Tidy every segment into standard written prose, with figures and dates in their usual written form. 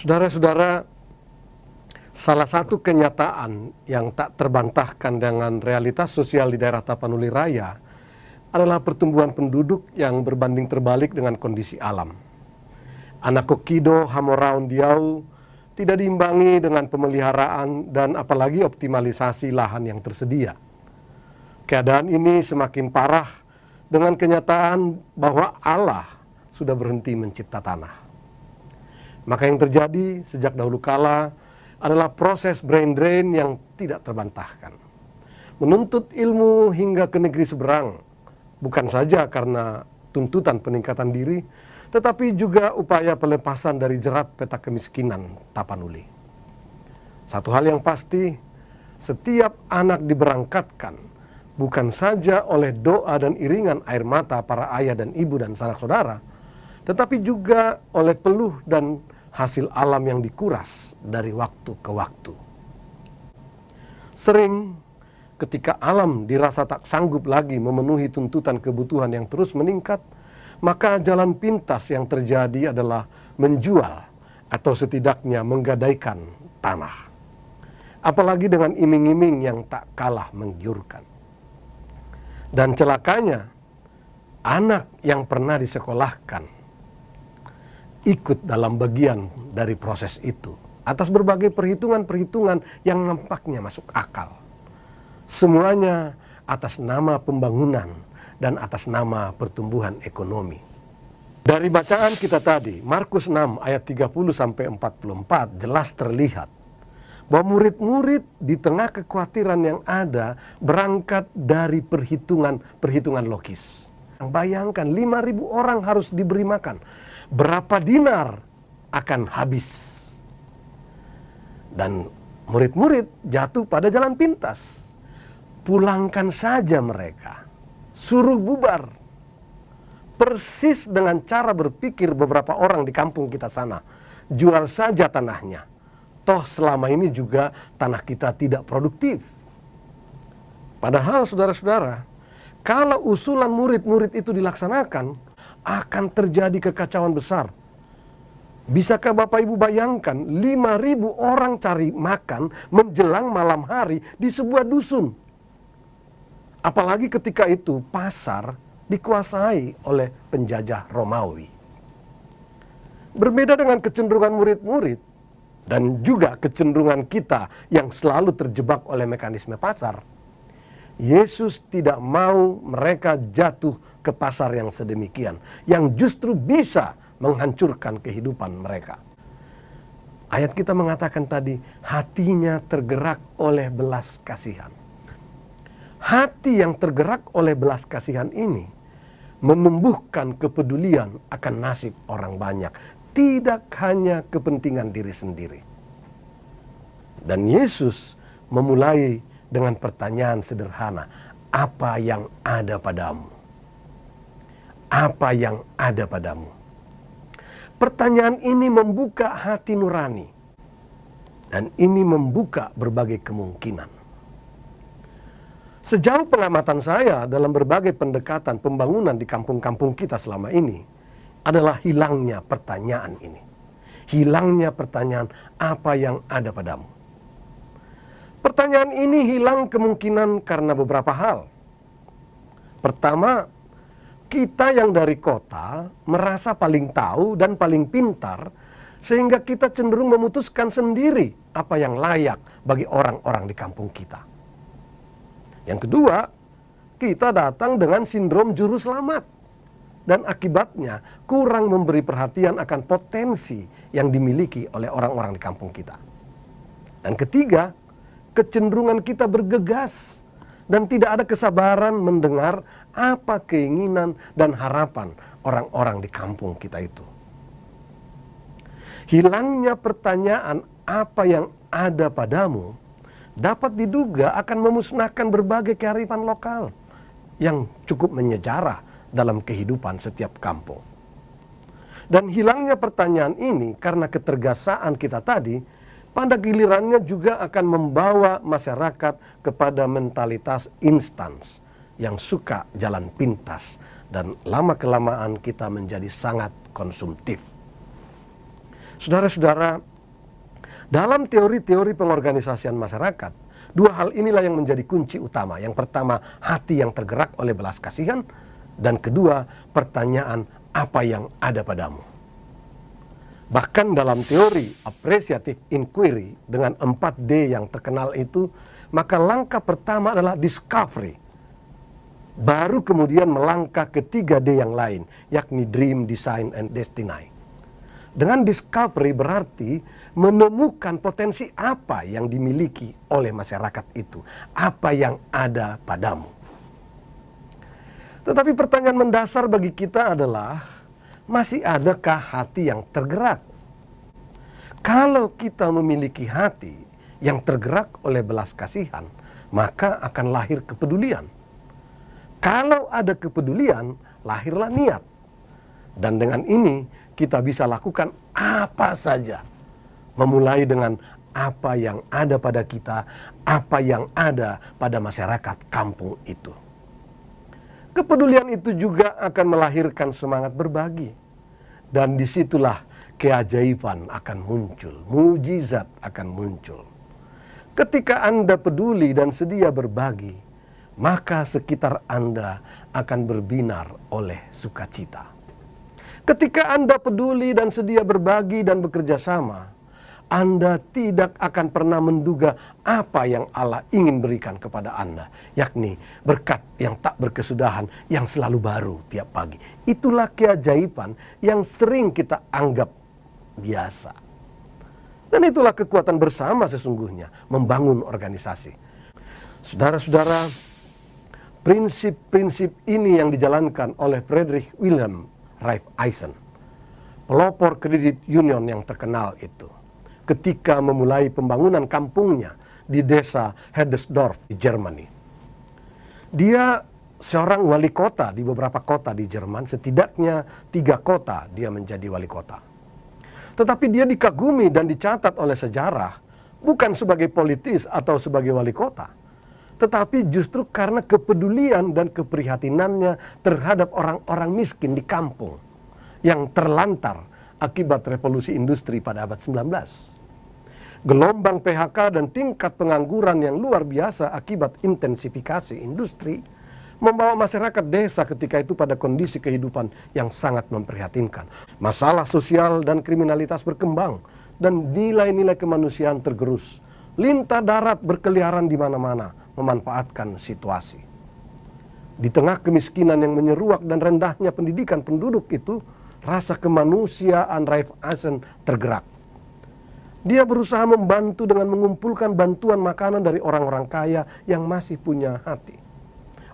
Saudara-saudara, salah satu kenyataan yang tak terbantahkan dengan realitas sosial di daerah Tapanuli Raya adalah pertumbuhan penduduk yang berbanding terbalik dengan kondisi alam. Anak kokido hamoraun diau tidak diimbangi dengan pemeliharaan dan apalagi optimalisasi lahan yang tersedia. Keadaan ini semakin parah dengan kenyataan bahwa Allah sudah berhenti mencipta tanah. Maka yang terjadi sejak dahulu kala adalah proses brain drain yang tidak terbantahkan. Menuntut ilmu hingga ke negeri seberang, bukan saja karena tuntutan peningkatan diri, tetapi juga upaya pelepasan dari jerat peta kemiskinan Tapanuli. Satu hal yang pasti, setiap anak diberangkatkan bukan saja oleh doa dan iringan air mata para ayah dan ibu dan sanak saudara, tetapi juga oleh peluh dan hasil alam yang dikuras dari waktu ke waktu. Sering ketika alam dirasa tak sanggup lagi memenuhi tuntutan kebutuhan yang terus meningkat, maka jalan pintas yang terjadi adalah menjual atau setidaknya menggadaikan tanah. Apalagi dengan iming-iming yang tak kalah menggiurkan. Dan celakanya, anak yang pernah disekolahkan ikut dalam bagian dari proses itu atas berbagai perhitungan-perhitungan yang nampaknya masuk akal. Semuanya atas nama pembangunan dan atas nama pertumbuhan ekonomi. Dari bacaan kita tadi, Markus 6 ayat 30-44 jelas terlihat bahwa murid-murid di tengah kekhawatiran yang ada berangkat dari perhitungan logis. Bayangkan 5.000 orang harus diberi makan. Berapa dinar akan habis? Dan murid-murid jatuh pada jalan pintas. Pulangkan saja mereka. Suruh bubar. Persis dengan cara berpikir beberapa orang di kampung kita sana. Jual saja tanahnya. Toh selama ini juga tanah kita tidak produktif. Padahal saudara-saudara, kalau usulan murid-murid itu dilaksanakan, akan terjadi kekacauan besar. Bisakah Bapak Ibu bayangkan 5.000 orang cari makan menjelang malam hari di sebuah dusun? Apalagi ketika itu pasar dikuasai oleh penjajah Romawi. Berbeda dengan kecenderungan murid-murid dan juga kecenderungan kita yang selalu terjebak oleh mekanisme pasar, Yesus tidak mau mereka jatuh ke pasar yang sedemikian, yang justru bisa menghancurkan kehidupan mereka. Ayat kita mengatakan tadi, hatinya tergerak oleh belas kasihan. Hati yang tergerak oleh belas kasihan ini menumbuhkan kepedulian akan nasib orang banyak, tidak hanya kepentingan diri sendiri. Dan Yesus memulai dengan pertanyaan sederhana, apa yang ada padamu? Apa yang ada padamu? Pertanyaan ini membuka hati nurani. Dan ini membuka berbagai kemungkinan. Sejauh pengamatan saya dalam berbagai pendekatan pembangunan di kampung-kampung kita selama ini, adalah hilangnya pertanyaan ini. Hilangnya pertanyaan, apa yang ada padamu? Pertanyaan ini hilang kemungkinan karena beberapa hal. Pertama, kita yang dari kota merasa paling tahu dan paling pintar, sehingga kita cenderung memutuskan sendiri apa yang layak bagi orang-orang di kampung kita. Yang kedua, kita datang dengan sindrom juru selamat. Dan akibatnya kurang memberi perhatian akan potensi yang dimiliki oleh orang-orang di kampung kita. Dan ketiga, kecenderungan kita bergegas dan tidak ada kesabaran mendengar apa keinginan dan harapan orang-orang di kampung kita itu. Hilangnya pertanyaan apa yang ada padamu dapat diduga akan memusnahkan berbagai kearifan lokal yang cukup menyejarah dalam kehidupan setiap kampung. Dan hilangnya pertanyaan ini karena ketergesaan kita tadi, pada gilirannya juga akan membawa masyarakat kepada mentalitas instan yang suka jalan pintas, dan lama-kelamaan kita menjadi sangat konsumtif. Saudara-saudara, Dalam teori-teori pengorganisasian masyarakat, dua hal inilah yang menjadi kunci utama. Yang pertama, hati yang tergerak oleh belas kasihan, dan kedua, pertanyaan apa yang ada padamu. Bahkan dalam teori appreciative inquiry dengan 4D yang terkenal itu, maka langkah pertama adalah discovery. Baru kemudian melangkah ke 3D yang lain, yakni dream, design, and destiny. Dengan discovery berarti menemukan potensi apa yang dimiliki oleh masyarakat itu, apa yang ada padamu. Tetapi pertanyaan mendasar bagi kita adalah, masih adakah hati yang tergerak? Kalau kita memiliki hati yang tergerak oleh belas kasihan, maka akan lahir kepedulian. Kalau ada kepedulian, lahirlah niat. Dan dengan ini kita bisa lakukan apa saja. Memulai dengan apa yang ada pada kita, apa yang ada pada masyarakat kampung itu. Kepedulian itu juga akan melahirkan semangat berbagi. Dan disitulah keajaiban akan muncul, mujizat akan muncul. Ketika Anda peduli dan sedia berbagi, maka sekitar Anda akan berbinar oleh sukacita. Ketika Anda peduli dan sedia berbagi dan bekerja sama, Anda tidak akan pernah menduga apa yang Allah ingin berikan kepada Anda, yakni berkat yang tak berkesudahan, yang selalu baru tiap pagi. Itulah keajaiban yang sering kita anggap biasa. Dan itulah kekuatan bersama sesungguhnya, membangun organisasi. Saudara-saudara, prinsip-prinsip ini yang dijalankan oleh Friedrich Wilhelm Raiffeisen, pelopor kredit union yang terkenal itu, ketika memulai pembangunan kampungnya di desa Herdesdorf di Jerman. Dia seorang wali kota di beberapa kota di Jerman, setidaknya 3 kota dia menjadi wali kota. Tetapi dia dikagumi dan dicatat oleh sejarah bukan sebagai politis atau sebagai wali kota, tetapi justru karena kepedulian dan keprihatinannya terhadap orang-orang miskin di kampung yang terlantar akibat revolusi industri pada abad 19. Gelombang PHK dan tingkat pengangguran yang luar biasa akibat intensifikasi industri membawa masyarakat desa ketika itu pada kondisi kehidupan yang sangat memprihatinkan. Masalah sosial dan kriminalitas berkembang dan nilai-nilai kemanusiaan tergerus. Lintah darat berkeliaran di mana-mana, memanfaatkan situasi. Di tengah kemiskinan yang menyeruak dan rendahnya pendidikan penduduk itu, rasa kemanusiaan Raiffeisen tergerak. Dia berusaha membantu dengan mengumpulkan bantuan makanan dari orang-orang kaya yang masih punya hati.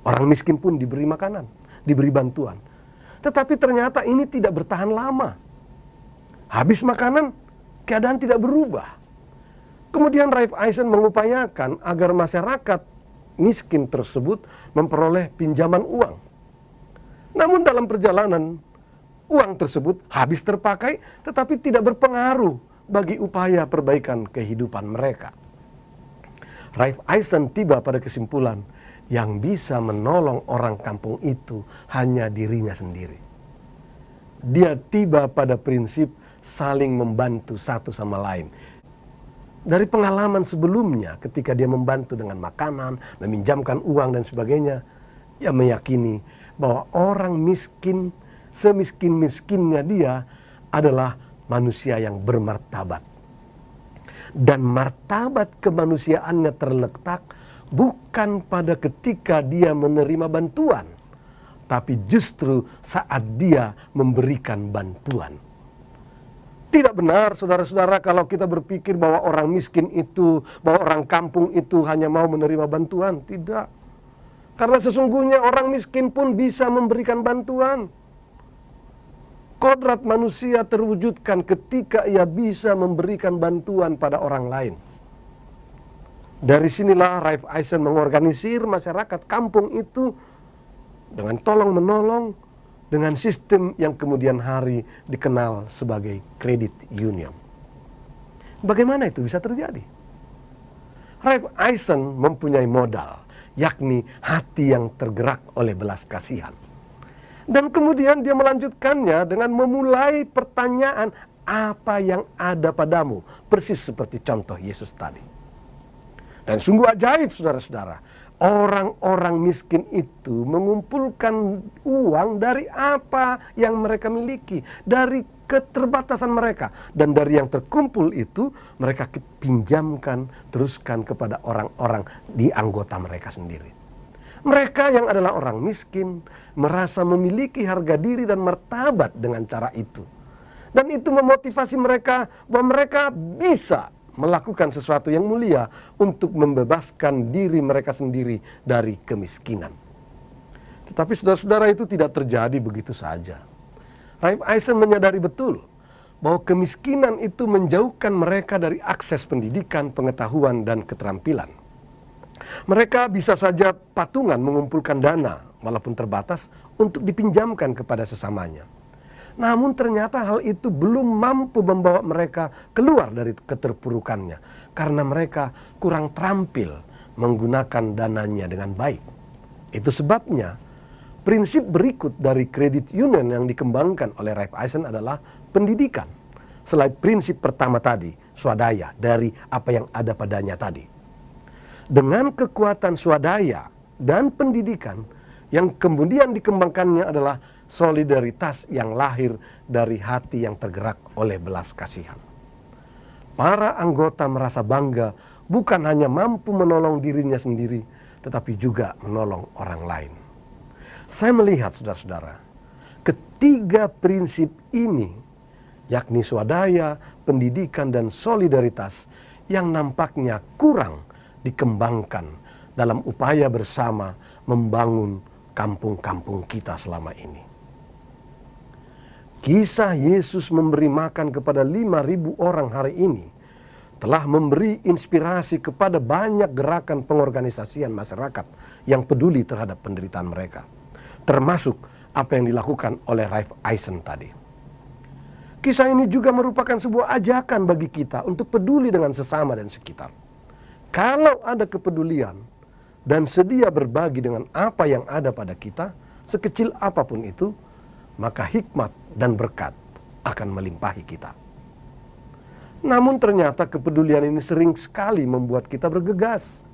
Orang miskin pun diberi makanan, diberi bantuan. Tetapi ternyata ini tidak bertahan lama. Habis makanan, keadaan tidak berubah. Kemudian Raiffeisen mengupayakan agar masyarakat miskin tersebut memperoleh pinjaman uang. Namun dalam perjalanan, uang tersebut habis terpakai tetapi tidak berpengaruh bagi upaya perbaikan kehidupan mereka. Raiffeisen tiba pada kesimpulan yang bisa menolong orang kampung itu hanya dirinya sendiri. Dia tiba pada prinsip saling membantu satu sama lain. Dari pengalaman sebelumnya ketika dia membantu dengan makanan, meminjamkan uang dan sebagainya, ia meyakini bahwa orang miskin, semiskin-miskinnya dia adalah manusia yang bermartabat. Dan martabat kemanusiaannya terletak bukan pada ketika dia menerima bantuan, tapi justru saat dia memberikan bantuan. Tidak benar, saudara-saudara, kalau kita berpikir bahwa orang miskin itu, bahwa orang kampung itu hanya mau menerima bantuan. Tidak. Karena sesungguhnya orang miskin pun bisa memberikan bantuan. Kodrat manusia terwujudkan ketika ia bisa memberikan bantuan pada orang lain. Dari sinilah Raiffeisen mengorganisir masyarakat kampung itu dengan tolong-menolong, dengan sistem yang kemudian hari dikenal sebagai credit union. Bagaimana itu bisa terjadi? Raiffeisen mempunyai modal, yakni hati yang tergerak oleh belas kasihan. Dan kemudian dia melanjutkannya dengan memulai pertanyaan apa yang ada padamu. Persis seperti contoh Yesus tadi. Dan sungguh ajaib saudara-saudara. Orang-orang miskin itu mengumpulkan uang dari apa yang mereka miliki. Dari keterbatasan mereka. Dan dari yang terkumpul itu mereka pinjamkan, teruskan kepada orang-orang di anggota mereka sendiri. Mereka yang adalah orang miskin merasa memiliki harga diri dan martabat dengan cara itu. Dan itu memotivasi mereka bahwa mereka bisa melakukan sesuatu yang mulia untuk membebaskan diri mereka sendiri dari kemiskinan. Tetapi saudara-saudara, itu tidak terjadi begitu saja. Ralph Eisen menyadari betul bahwa kemiskinan itu menjauhkan mereka dari akses pendidikan, pengetahuan, dan keterampilan. Mereka bisa saja patungan mengumpulkan dana, walaupun terbatas, untuk dipinjamkan kepada sesamanya. Namun ternyata hal itu belum mampu membawa mereka keluar dari keterpurukannya. Karena mereka kurang terampil menggunakan dananya dengan baik. Itu sebabnya prinsip berikut dari credit union yang dikembangkan oleh Ralph Eisen adalah pendidikan. Selain prinsip pertama tadi, swadaya, dari apa yang ada padanya tadi. Dengan kekuatan swadaya dan pendidikan, yang kemudian dikembangkannya adalah solidaritas yang lahir dari hati yang tergerak oleh belas kasihan. Para anggota merasa bangga bukan hanya mampu menolong dirinya sendiri, tetapi juga menolong orang lain. Saya melihat saudara-saudara, ketiga prinsip ini, yakni swadaya, pendidikan, dan solidaritas, yang nampaknya kurang dikembangkan dalam upaya bersama membangun kampung-kampung kita selama ini. Kisah Yesus memberi makan kepada 5.000 orang hari ini telah memberi inspirasi kepada banyak gerakan pengorganisasian masyarakat yang peduli terhadap penderitaan mereka. Termasuk apa yang dilakukan oleh Ralph Eisen tadi. Kisah ini juga merupakan sebuah ajakan bagi kita untuk peduli dengan sesama dan sekitar. Kalau ada kepedulian dan sedia berbagi dengan apa yang ada pada kita, sekecil apapun itu, maka hikmat dan berkat akan melimpahi kita. Namun ternyata kepedulian ini sering sekali membuat kita bergegas,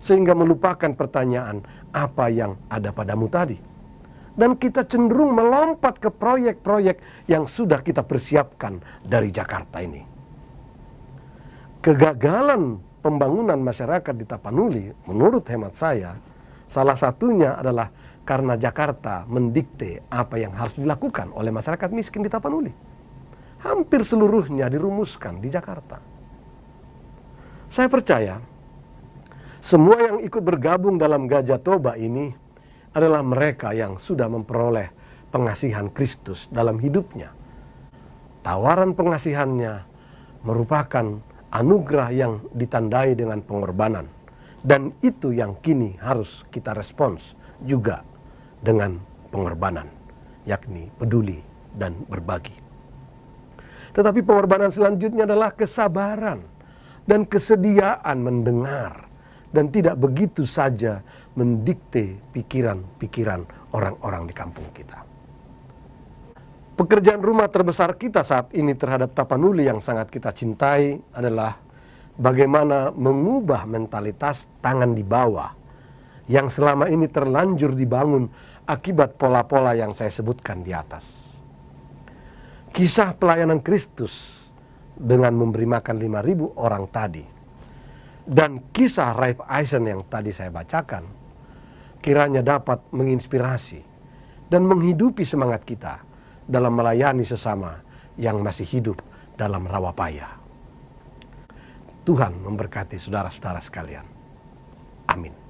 sehingga melupakan pertanyaan apa yang ada padamu tadi. Dan kita cenderung melompat ke proyek-proyek yang sudah kita persiapkan dari Jakarta ini. Kegagalan pembangunan masyarakat di Tapanuli, menurut hemat saya, salah satunya adalah karena Jakarta mendikte apa yang harus dilakukan oleh masyarakat miskin di Tapanuli. Hampir seluruhnya dirumuskan di Jakarta. Saya percaya semua yang ikut bergabung dalam Gajah Toba ini adalah mereka yang sudah memperoleh pengasihan Kristus dalam hidupnya. Tawaran pengasihannya merupakan anugerah yang ditandai dengan pengorbanan. Dan itu yang kini harus kita respons juga dengan pengorbanan, yakni peduli dan berbagi. Tetapi pengorbanan selanjutnya adalah kesabaran dan kesediaan mendengar dan tidak begitu saja mendikte pikiran-pikiran orang-orang di kampung kita. Pekerjaan rumah terbesar kita saat ini terhadap Tapanuli yang sangat kita cintai adalah bagaimana mengubah mentalitas tangan di bawah yang selama ini terlanjur dibangun akibat pola-pola yang saya sebutkan di atas. Kisah pelayanan Kristus dengan memberi makan 5.000 orang tadi dan kisah Ralph Eisen yang tadi saya bacakan kiranya dapat menginspirasi dan menghidupi semangat kita dalam melayani sesama yang masih hidup dalam rawa payah. Tuhan memberkati saudara-saudara sekalian. Amin.